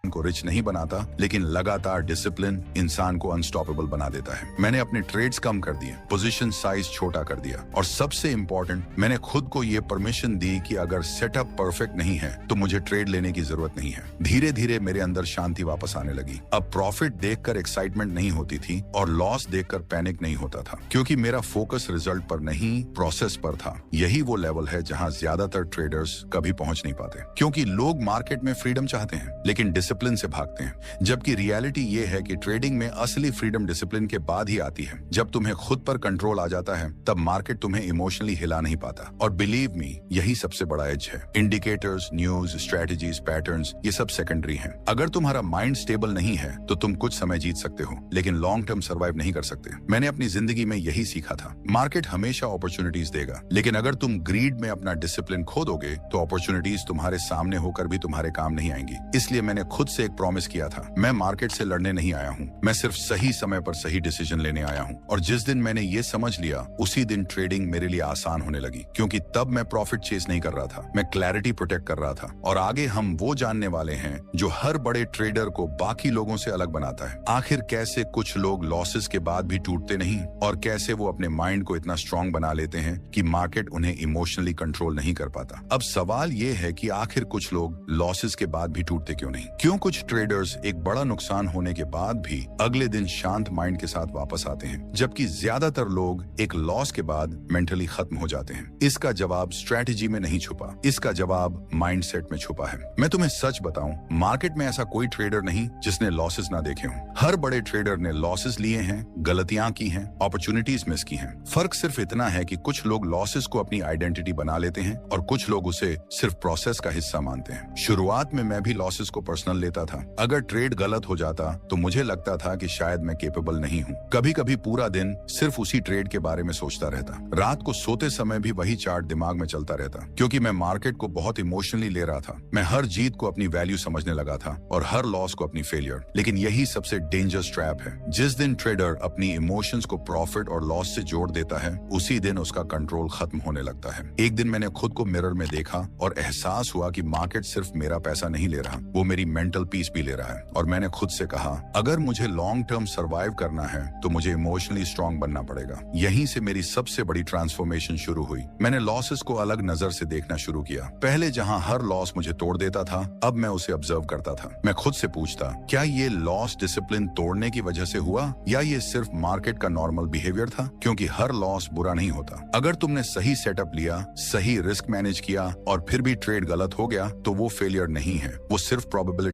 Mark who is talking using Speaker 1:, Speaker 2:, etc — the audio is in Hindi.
Speaker 1: को रिच नहीं बनाता, लेकिन लगातार डिसिप्लिन इंसान को अनस्टॉपेबल बना देता है। मैंने अपने ट्रेड्स कम कर दिए, पोजीशन साइज छोटा कर दिया और सबसे इंपॉर्टेंट, मैंने खुद को ये परमिशन दी कि अगर सेटअप परफेक्ट नहीं है तो मुझे ट्रेड लेने की जरूरत नहीं है। धीरे धीरे मेरे अंदर शांति वापस आने लगी। अब प्रॉफिट देखकर एक्साइटमेंट नहीं होती थी और लॉस देखकर पैनिक नहीं होता था, क्योंकि मेरा फोकस रिजल्ट पर नहीं, प्रोसेस पर था। यही वो लेवल है जहां ज्यादातर ट्रेडर्स कभी पहुंच नहीं पाते, क्योंकि लोग मार्केट में फ्रीडम चाहते हैं लेकिन डिसिप्लिन से भागते हैं। जबकि रियलिटी ये है कि ट्रेडिंग में असली फ्रीडम डिसिप्लिन के बाद ही आती है। जब तुम्हें खुद पर कंट्रोल आ जाता है तब मार्केट तुम्हें इमोशनली हिला नहीं पाता। और बिलीव मी, यही सबसे बड़ा एज है। इंडिकेटर्स, न्यूज, स्ट्रेटजीज, पैटर्न्स, ये सब सेकेंडरी हैं। अगर तुम्हारा माइंड स्टेबल नहीं है तो तुम कुछ समय जीत सकते हो, लेकिन लॉन्ग टर्म सर्वाइव नहीं कर सकते। मैंने अपनी जिंदगी में यही सीखा था। मार्केट हमेशा अपॉर्चुनिटीज देगा, लेकिन अगर तुम ग्रीड में अपना डिसिप्लिन खो दोगे तो अपॉर्चुनिटीज तुम्हारे सामने होकर भी तुम्हारे काम नहीं आएंगी। इसलिए मैंने खुद से एक प्रॉमिस किया था, मैं मार्केट से लड़ने नहीं आया हूँ, मैं सिर्फ सही समय पर सही डिसीजन लेने आया हूँ। और जिस दिन मैंने ये समझ लिया, उसी दिन ट्रेडिंग मेरे लिए आसान होने लगी, क्योंकि तब मैं प्रॉफिट चेस नहीं कर रहा था, मैं क्लैरिटी प्रोटेक्ट कर रहा था। और आगे हम वो जानने वाले हैं जो हर बड़े ट्रेडर को बाकी लोगों से अलग बनाता है। आखिर कैसे कुछ लोग लॉसेस के बाद भी टूटते नहीं, और कैसे वो अपने माइंड को इतना स्ट्रांग बना लेते हैं कि मार्केट उन्हें इमोशनली कंट्रोल नहीं कर पाता। अब सवाल ये है कि आखिर कुछ लोग लॉसेस के बाद भी टूटते क्यों नहीं? क्यों कुछ ट्रेडर्स एक बड़ा नुकसान होने के बाद भी अगले दिन शांत माइंड के साथ वापस आते हैं, जबकि ज्यादातर लोग एक लॉस के बाद मेंटली खत्म हो जाते हैं? इसका जवाब स्ट्रेटजी में नहीं छुपा, इसका जवाब माइंडसेट में छुपा है। मैं तुम्हें सच बताऊं, मार्केट में ऐसा कोई ट्रेडर नहीं जिसने लॉसेस ना देखे हों। हर बड़े ट्रेडर ने लॉसेस लिए हैं, गलतियां की हैं, अपॉर्चुनिटीज मिस की हैं। फर्क सिर्फ इतना है कि कुछ लोग लॉसेस को अपनी आइडेंटिटी बना लेते हैं और कुछ लोग उसे सिर्फ प्रोसेस का हिस्सा मानते हैं। शुरुआत में मैं भी लॉसेस को पर्सनल लेता था। अगर ट्रेड गलत हो जाता तो मुझे लगता था कि शायद मैं केपेबल नहीं हूँ। कभी कभी पूरा दिन सिर्फ उसी ट्रेड के बारे में सोचता रहता। रात को सोते समय भी वही चार्ट दिमाग में चलता रहता, क्योंकि मैं मार्केट को बहुत इमोशनली ले रहा था। मैं हर जीत को अपनी वैल्यू समझने लगा था और हर लॉस को अपनी फेलियर। लेकिन यही सबसे डेंजरस ट्रैप है। जिस दिन ट्रेडर अपनी इमोशंस को प्रॉफिट और लॉस से जोड़ देता है, उसी दिन उसका कंट्रोल खत्म होने लगता है। एक दिन मैंने खुद को मिरर में देखा और एहसास हुआ कि मार्केट सिर्फ मेरा पैसा नहीं ले रहा, वो मेरी मेंटल पीस भी ले रहा है। और मैंने खुद से कहा, अगर मुझे लॉन्ग टर्म सर्वाइव करना है तो मुझे इमोशनली स्ट्रांग बनना पड़ेगा। यहीं से मेरी सबसे बड़ी ट्रांसफॉर्मेशन शुरू हुई। मैंने लॉसेस को अलग नजर से देखना शुरू किया। पहले जहां हर लॉस मुझे तोड़ देता था, अब मैं उसे ऑब्जर्व करता था। मैं खुद से पूछता, क्या ये लॉस डिसिप्लिन तोड़ने की वजह से हुआ या ये सिर्फ मार्केट का नॉर्मल बिहेवियर था? क्योंकि हर लॉस बुरा नहीं होता। अगर तुमने सही सेटअप लिया, सही रिस्क मैनेज किया और फिर भी ट्रेड गलत हो गया तो वो फेलियर नहीं है, वो सिर्फ प्रोबेबिलिटी